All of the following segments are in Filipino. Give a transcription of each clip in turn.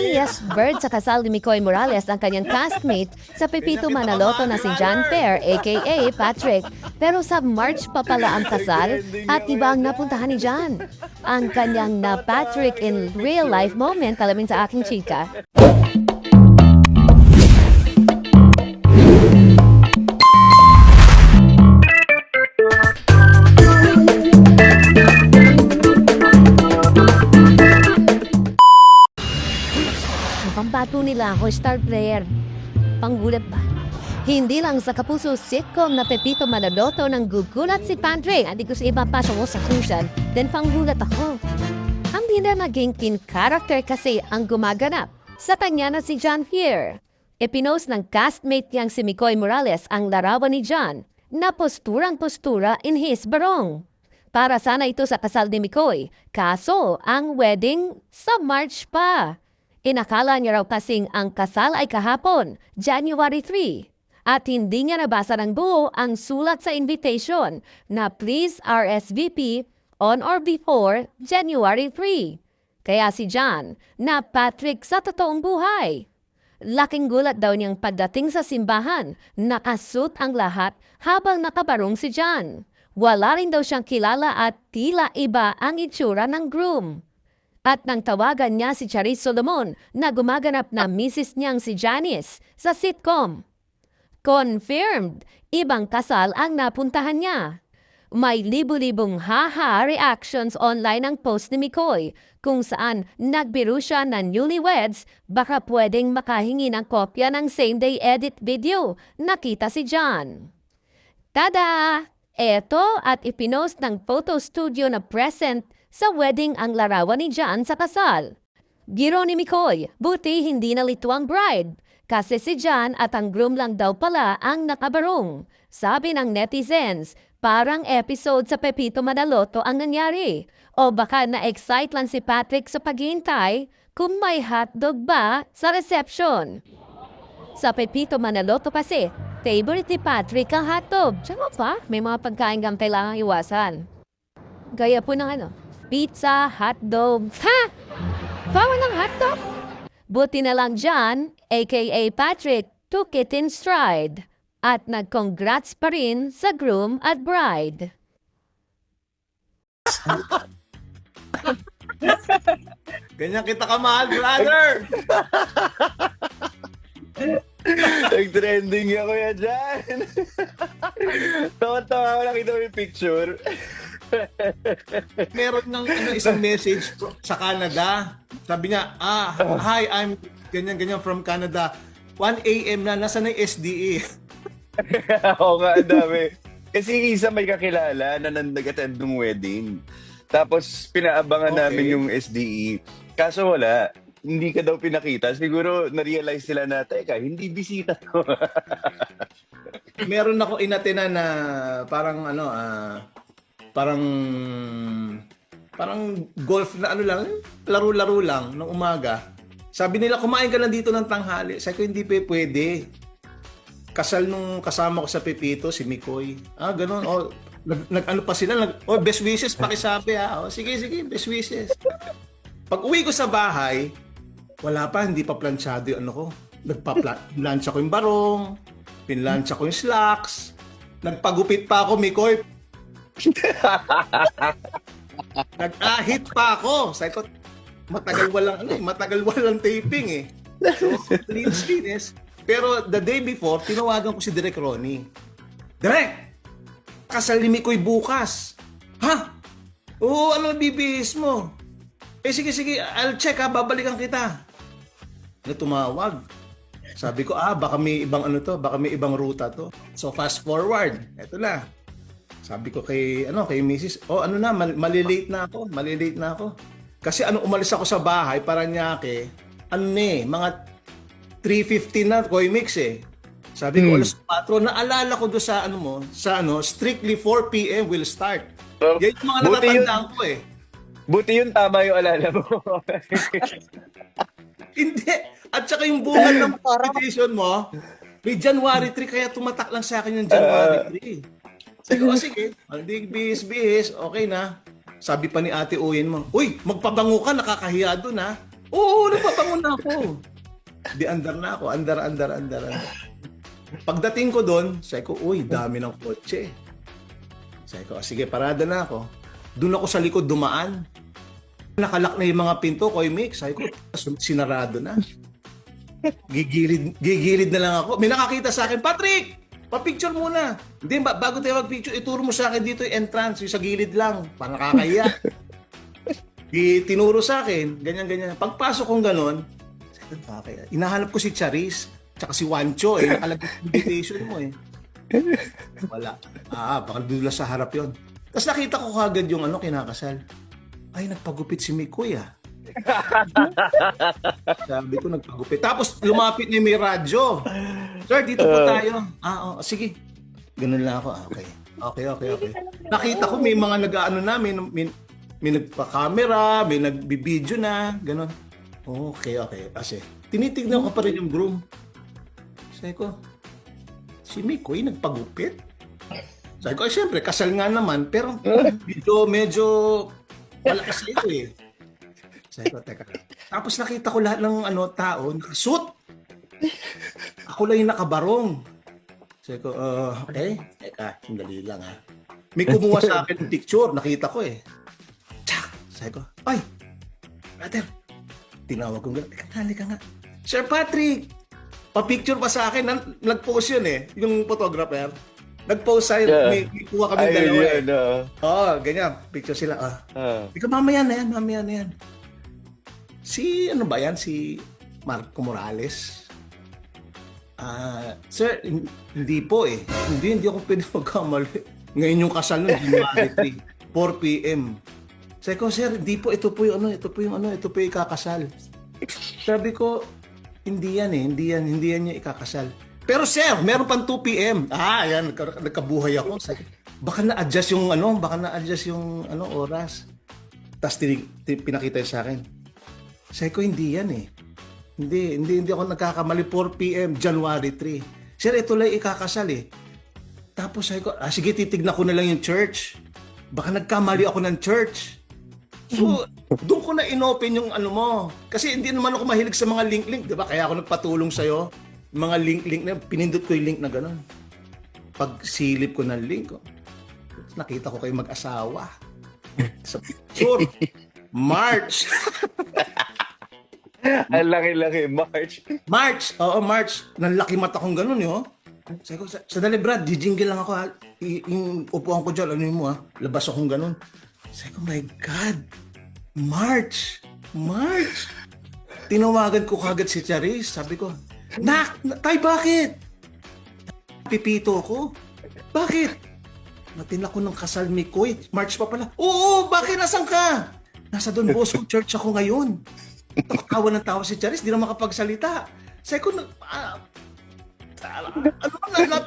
alias Bird sa kasal ni Mikoy Morales ang kanyang castmate sa Pepito Manaloto na si John Fair aka Patrick. Pero sa March pa pala ang kasal at iba ang napuntahan ni John. Ang kanyang na Patrick in real life moment alamin sa aking chika. Pambato nila ako, star player. Panggulat ba? Hindi lang sa kapuso sitcom na Pepito Manaloto nang gugulat si Patrick. Hindi ko sa iba pa siya sa Susan. Then panggulat ako. Ang hindi na naging kin character kasi ang gumaganap. Sa kanya na si John here. Ipinost ng castmate niyang si Mikoy Morales ang larawan ni John na posturang-postura in his barong. Para sana ito sa kasal ni Mikoy. Kaso, ang wedding sa March pa. Inakala niya raw kasing ang kasal ay kahapon, January 3. At hindi niya nabasa ng buo ang sulat sa invitation na please RSVP on or before January 3. Kaya si John na Patrick sa totoong buhay. Laking gulat daw niyang pagdating sa simbahan, nakasuit ang lahat habang nakabarong si John. Wala rin daw siyang kilala at tila iba ang itsura ng groom. At nang tawagan niya si Charis Solomon na gumaganap na misis niyang si Janice sa sitcom. Confirmed, ibang kasal ang napuntahan niya. May libu-libong haha reactions online ang post ni Mikoy kung saan nagbiro siya na newlyweds baka pwedeng makahingi ng kopya ng same-day edit video nakita si John. Tada! Eto at ipinost ng photo studio na present sa wedding ang larawan ni John sa kasal. Giro ni Mikoy, buti hindi nalito ang bride. Kasi si John at ang groom lang daw pala ang nakabarong. Sabi ng netizens, parang episode sa Pepito Manaloto ang nangyari. O baka na-excite lang si Patrick sa paghihintay kung may hotdog ba sa reception. Sa Pepito Manaloto kasi, favorite ni Patrick ang hotdog. Tsaka pa, may mga pagkain kang kailangang iwasan. Gaya po ng pizza, hotdog. Ha! Bawa ng hotdog? Buti na lang John, aka Patrick, took it in stride. At nag-congrats pa rin sa groom at bride. Ganyan kita kamahal, brother! Nag-trending ako yan dyan. Tawa-tawa ako nakita mo yung picture. Meron ng isang message sa Canada. Sabi niya, hi, I'm ganyan-ganyan from Canada. 1 a.m. na, nasa na yung SDE? Oo nga, ang dami. Kasi isa may kakilala na nag-attend ng wedding. Tapos pinaabangan namin yung SDE. Kaso wala. Hindi ka daw pinakita. Siguro na-realize nila na, teka, hindi bisita to. Meron ako inatenan na parang parang golf na laro-laro lang ng umaga. Sabi nila, kumain ka na dito ng tanghali. Sabi ko, hindi pwede. Kasal nung kasama ko sa Pepito, si Mikoy. Ganun. Nag-ano pa sila. Best wishes, pakisabi ha. Sige, best wishes. Pag uwi ko sa bahay, wala pa, hindi pa planchado yung ko. Pinlansya ko yung barong, pinlansya ko yung slacks, nagpagupit pa ako, Mikoy. Nag-ahit pa ako. Sabi ko, matagal walang taping eh. So, linis. Pero the day before, tinawagan ko si Direk Ronnie. Direk! Kasal ni Mikoy bukas. Ha? Oo, ano bibihis mo? Sige, I'll check ha, babalikan kita. Tumawag. Sabi ko, baka may ibang baka may ibang ruta to. So fast forward, eto na. Sabi ko kay Mrs. Malilate na ako. Kasi umalis ako sa bahay, Paranaque, mga 3:15 na, Koy Mix eh. Sabi ko, alas 4, naalala ko doon sa strictly 4 p.m. will start. Yan yung mga natatandaan ko eh. Buti yun, tama yung alala mo. Hindi. At saka yung bunga ng invitation mo, may January 3, kaya tumatak lang sa akin yung January 3. Sabi ko, sige, hindi bihis, okay na. Sabi pa ni Ate Uyin mo, uy, magpabango ka, nakakahiya doon ha. Oo, nagpapangon na ako. Di andar na ako. Andar. Pagdating ko doon, sabi ko, uy, dami ng kotse. Sabi ko, sige, parada na ako. Doon ako sa likod dumaan. Nakalak na yung mga pinto, Koy Mix. Sabi ko, sinarado na. Gigilid na lang ako. May nakakita sa akin, Patrick! Pa-picture muna. Hindi, bago tayo mag-picture, ituro mo sa akin dito yung entrance, yung sa gilid lang. Parang nakakaya. Tinuro sa akin, ganyan. Pagpasok kong ganon, okay. Inahanap ko si Charis, tsaka si Wancho, nakalagay sa invitation mo Wala. Baka dula sa harap yon. Tapos nakita ko kagad yung kinakasal. Ay, nagpagupit si Mikoy Sabi ko, nagpagupit. Tapos lumapit niya may radyo. Sir, dito po tayo. Sige. Ganun lang ako. Okay. Nakita ko may mga nag-ano na, may nagpa-camera, may nagbibideo na, gano'n. Okay. Kasi, tinitignan ko pa rin yung groom. Sabi ko, si Mikoy nagpagupit? Sabi ko, siyempre, kasal nga naman, pero medyo malakas ito Sabi ko, teka. Tapos nakita ko lahat ng tao, nakasuit. Ako lang yung nakabarong. Sabi ko, okay. Teka, sandali lang May kumuha sa akin ng picture, nakita ko Sabi ko, ay, brother, tinawag ko nga, halika nga. Sir Patrick, pa-picture pa sa akin, nag-post yun yung photographer. Nag-post sa'yo, may kuha kami dalawa ganyan, picture sila. Ikaw, mamaya na yan. Si, ba yan? Si Marco Morales? Sir, hindi po Hindi ako pwede magkamali. Ngayon yung kasal nun, January 3, 4 p.m. Sabi ko, sir, hindi po, ito po yung ikakasal. Sabi ko, hindi yan yung ikakasal. Pero sir, meron pang 2 p.m. Yan, nagkabuhay ako. Sabi, baka na-adjust yung oras. Tapos pinakita yun sa akin. Sabi ko, hindi yan Hindi ako nagkakamali. 4 p.m. January 3. Sir, ito lang ikakasal Tapos sabi ko, sige, titignan ko na lang yung church. Baka nagkamali ako ng church. So, doon ko na inopen yung mo. Kasi hindi naman ako mahilig sa mga link-link. Diba? Kaya ako nagpatulong sa'yo. Mga link-link na, pinindot ko yung link na gano'n. Pag silip ko ng link, nakita ko kayo mag-asawa. Sa picture. March. Ang laki-laki, March. Oo, March. Nanlaki mata kong gano'n Sabi ko, sadali Brad, jijingle lang ako yung upuan ko dyan, labas akong gano'n. Sabi ko, my God, March. Tinawagan ko kagad si Charis. Sabi ko, Tay, bakit? Pipito ko. Bakit? Natin ako ng kasal ni Koy. March pa pala. Oo, bakit? Nasaan ka? Nasa Don Bosco Church ako ngayon. Tawa ng tawa si Charis, di na makapagsalita. Sabi ko,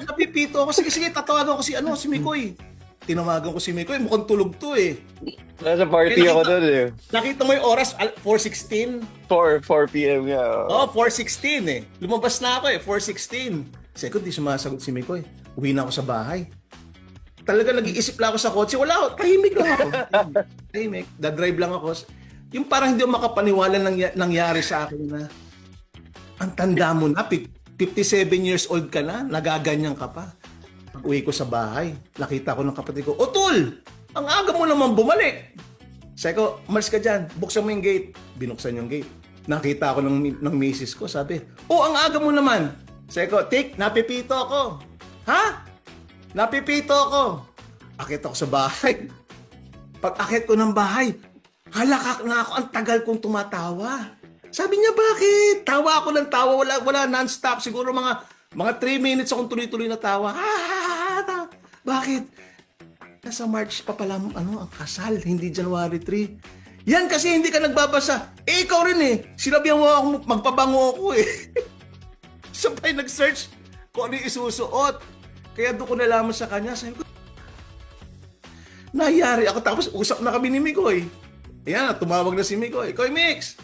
napipito ako. Sige, tatawagan ko si Mikoy. Tinawagan ko si Mikoy, mukhang tulog to Nasa party ako doon Nakita mo yung oras, 4:16? 4 p.m. nga. 4:16 Lumabas na ako 4:16. Sabi ko, di sumasagot si Mikoy. Uwi na ako sa bahay. Talaga nag-iisip lang ako sa kotse. Wala ako, tahimik lang ako. Tahimik, dadrive lang ako. Yung parang hindi ako makapaniwala nangyari sa akin na ang tanda mo na, 57 years old ka na, nagaganyan ka pa. Pag-uwi ko sa bahay, nakita ko ng kapatid ko, Tol! Ang aga mo naman bumalik! Sabi ko, umalis ka dyan, buksan mo yung gate. Binuksan yung gate. Nakita ko ng misis ko, sabi, ang aga mo naman! Sabi ko, napipito ako. Ha? Napipito ako. Akit ako sa bahay. Pag akit ko ng bahay, halakak na ako, ang tagal kong tumatawa. Sabi niya, bakit? Tawa ako ng tawa, wala non-stop. Siguro mga 3 minutes akong tuloy-tuloy na tawa. Bakit? Nasa March pa pala ang kasal, hindi January 3. Yan kasi hindi ka nagbabasa. Ikaw rin Sinabihan mo ako magpabango ako Sabay nag-search kung ano yung isusuot. Kaya doon ko nalaman sa kanya. Sabi ko, nayari ako. Tapos usap na kami ni Mikoy. Ayan, tumawag na si Mikoy. Koy Mix!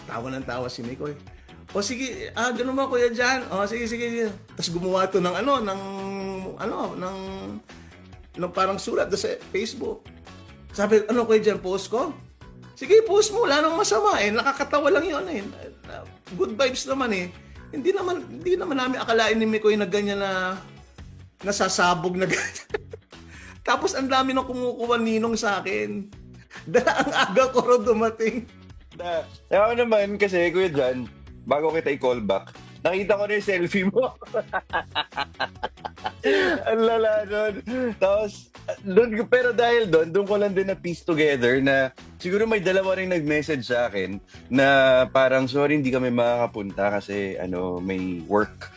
Tawa ng tawa si Mikoy. Sige, ganun mo kuya dyan. Sige. Tapos gumawa to ng parang sulat sa Facebook. Sabi, kuya dyan, post ko? Sige, post mo. Wala nang masama eh. Nakakatawa lang yun eh. Good vibes naman eh. Hindi naman namin akalain ni Mikoy na ganyan na nasasabog na ganyan. Tapos ang dami nang kumukuha ninong sa akin. Dahil ang aga ko rin dumating. Ako naman kasi, Kuya Jan, bago kita i-call back, nakita ko na yung selfie mo. Ang lala nun. Tapos, pero dahil doon ko lang din na piece together na siguro may dalawa rin nag-message sa akin na parang, sorry, hindi kami makakapunta kasi may work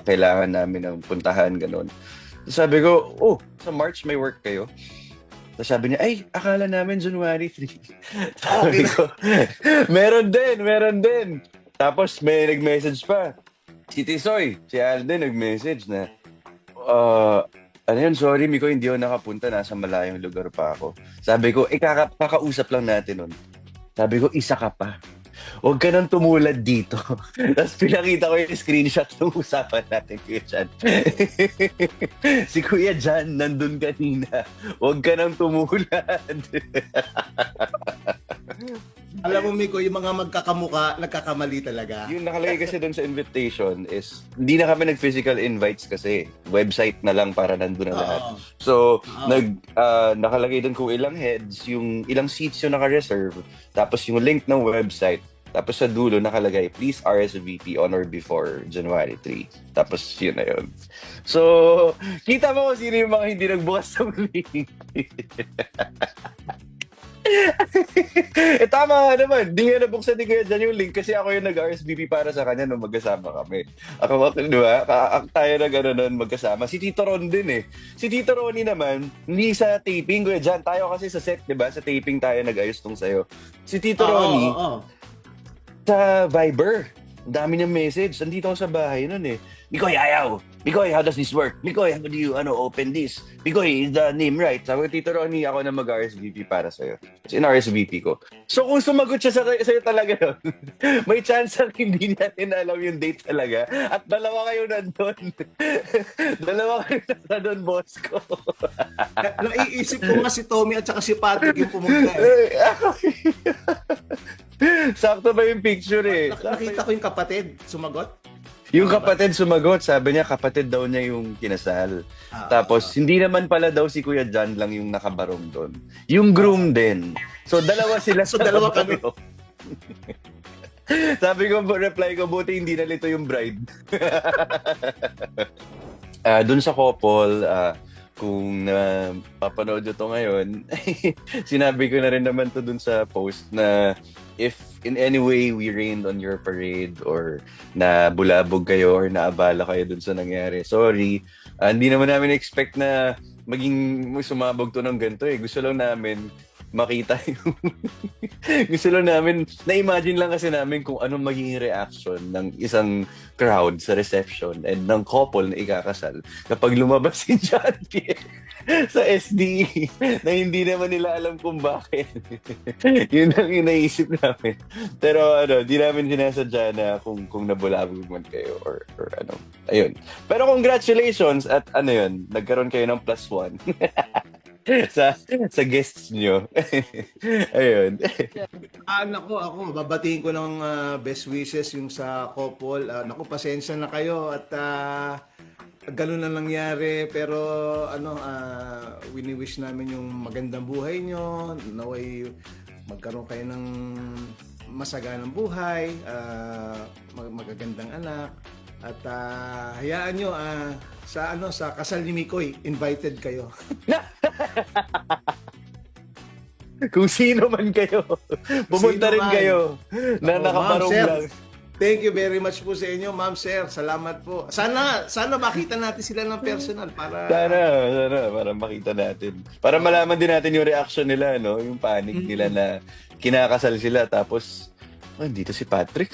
kailangan namin ng puntahan, ganun. Sabi ko, sa March may work kayo? Tapos sabi niya, ay, akala namin January 3. Sabi ko, meron din. Tapos may nag-message pa. Si Tisoy, si Alden nag-message na, sorry Miko, hindi ako nakapunta, nasa malayong lugar pa ako. Sabi ko, kakausap lang natin nun. Sabi ko, isa ka pa. Huwag ka nang tumulad dito. Tapos pinakita ko yung screenshot ng usapan natin, Kuya Jan. Si Kuya Jan, nandun kanina. Huwag ka nang tumulad. Alam mo, Miko, yung mga magkakamuka, nagkakamali talaga. Yung nakalagay kasi doon sa invitation is, hindi na kami nag-physical invites kasi. Website na lang para nandun na lahat. So, nakalagay doon kung ilang heads, yung ilang seats yung naka-reserve, tapos yung link ng website, tapos sa dulo nakalagay, please RSVP on or before January 3. Tapos yun na yun. So, kita mo kung sino yung mga hindi nagbukas ng link. Tama naman. Di nga nabuksan ni Kuya Jan yung link kasi ako yung nag-RSVP para sa kanya nung magkasama kami. Ako, di ba? Tayo na gano'n nun magkasama. Si Tito Ron din eh. Si Tito Ronnie naman, hindi sa taping, Kuya Jan. Tayo kasi sa set, di ba? Sa taping tayo nag-ayos tong sa'yo. Si Tito Ronnie, sa Viber. Ang dami niyang message. Nandito ako sa bahay nun eh. Mikoy, ayaw. Mikoy, how does this work? Mikoy, how do you open this? Mikoy, is the name right? Sabi ko, Tito Ronnie, ako na mag-RSVP para sa'yo. Kasi in-RSVP ko. So kung sumagot siya sa'yo talaga yun, may chance na hindi natin alam yung date talaga. At dalawa kayo nandun. Dalawa kayo nandun, boss ko. Naiisip ko nga si Tommy at saka si Patrick yung pumunta eh. Sakto ba yung picture eh? Nakita ko yung kapatid, sumagot. Yung kapatid sumagot, sabi niya kapatid daw niya yung kinasal. Tapos hindi naman pala daw si Kuya Jan lang yung nakabarong doon. Yung groom din. So dalawa sila. So dalawa kami. Sabi ko, reply ko, buti hindi nalito yung bride. Doon sa couple, kung papanood nyo to ngayon, sinabi ko na rin naman to dun sa post na if in any way we rained on your parade or na bulabog kayo or naabala kayo dun sa nangyari, sorry. Hindi naman namin expect na maging sumabog to ng ganito eh. Gusto lang namin makita yung gusto lang namin, na-imagine lang kasi namin kung anong magiging reaction ng isang crowd sa reception and ng couple na ikakasal kapag lumabas si John Pierre sa SDE na hindi naman nila alam kung bakit. Yun ang inaisip namin. Pero di namin sinasadya na kung nabulabog man kayo or ano. Ayun. Pero congratulations at yun, nagkaroon kayo ng +1. sa guests nyo. Ayun. Ako, babatiin ko ng best wishes yung sa couple. Naku, pasensya na kayo at ganun na nangyari. Pero wini-wish namin yung magandang buhay nyo. Naway magkaroon kayo ng masaganang buhay, magagandang anak. At hayaan nyo, sa kasal ni Mikoy, invited kayo. Kung sino man kayo, pumunta rin kayo na nakabarong Ma'am, lang. Thank you very much po sa inyo, Ma'am Sir. Salamat po. Sana makita natin sila ng personal para para makita natin. Para malaman din natin yung reaction nila, no? Yung panic nila na kinakasal sila tapos dito si Patrick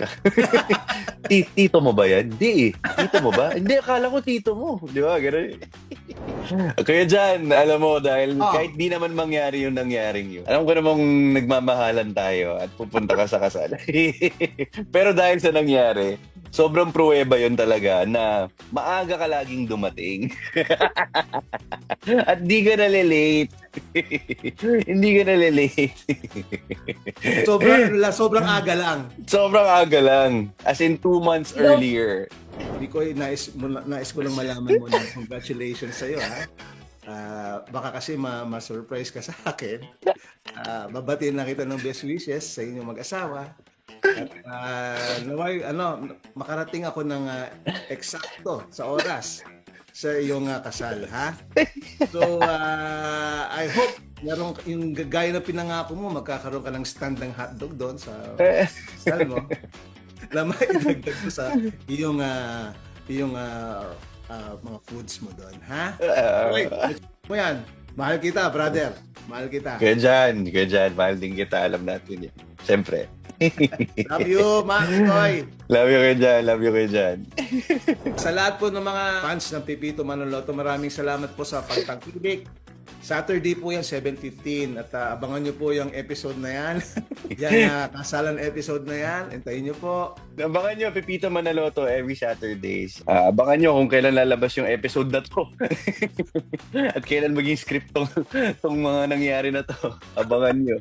tito mo ba yan? Hindi eh. Tito mo ba? Hindi, akala ko tito mo. Di ba? Ganun. Kaya dyan, alam mo, dahil kahit di naman mangyari yung nangyaring yun, alam ko namang nagmamahalan tayo at pupunta ka sa kasal. Pero dahil sa nangyari, sobrang pruweba yon talaga na maaga ka laging dumating. At di ka nalilate. Hindi ka nalilate. Sobrang aga lang. Sobrang aga lang. As in 2 months earlier. Hindi ko nais ko lang malaman mo na congratulations sa iyo, ha. Baka kasi ma-surprise ka sa akin. Babatiin na kita ng best wishes sa inyong mag-asawa. At naway, makarating ako ng eksakto sa oras sa iyong kasal, ha? So, I hope yung gaya na pinangako mo, magkakaroon ka ng stand ng hotdog doon sa kasal mo. Lamang idagdag mo sa iyong mga foods mo doon, ha? Okay, mo yan. Mahal kita, brother. Mahal kita. Kaya dyan. Mahal din kita. Alam natin yan. Siyempre. Love you, Makoy. Love you kayo dyan. Sa lahat po ng mga fans ng Pepito Manaloto, maraming salamat po sa pagtangkilik. Saturday po yan, 7:15. At abangan nyo po yung episode na yan. Yan, kasalan episode na yan. Antayin nyo po. Abangan nyo, Pepito Manaloto every Saturdays. Abangan nyo kung kailan lalabas yung episode na to. At kailan maging script tong mga nangyari na to. Abangan nyo.